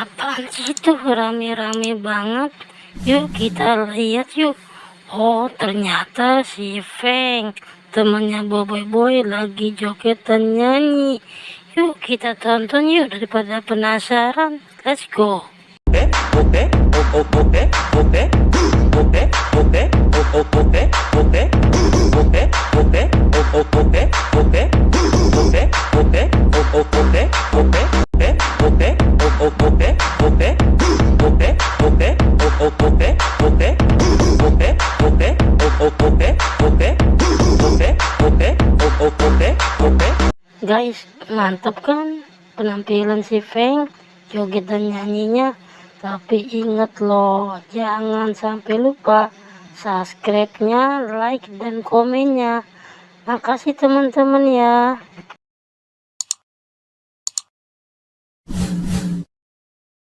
Apaan sih itu rame-rame banget? Yuk kita lihat yuk. Oh ternyata si Feng temannya Boboiboy Boy lagi joget dan nyanyi. Yuk kita tonton yuk daripada penasaran. Let's go. Guys, mantap kan penampilan si Feng, joget dan nyanyinya. Tapi ingat loh, jangan sampai lupa subscribe-nya, like dan komennya. Makasih teman-teman ya.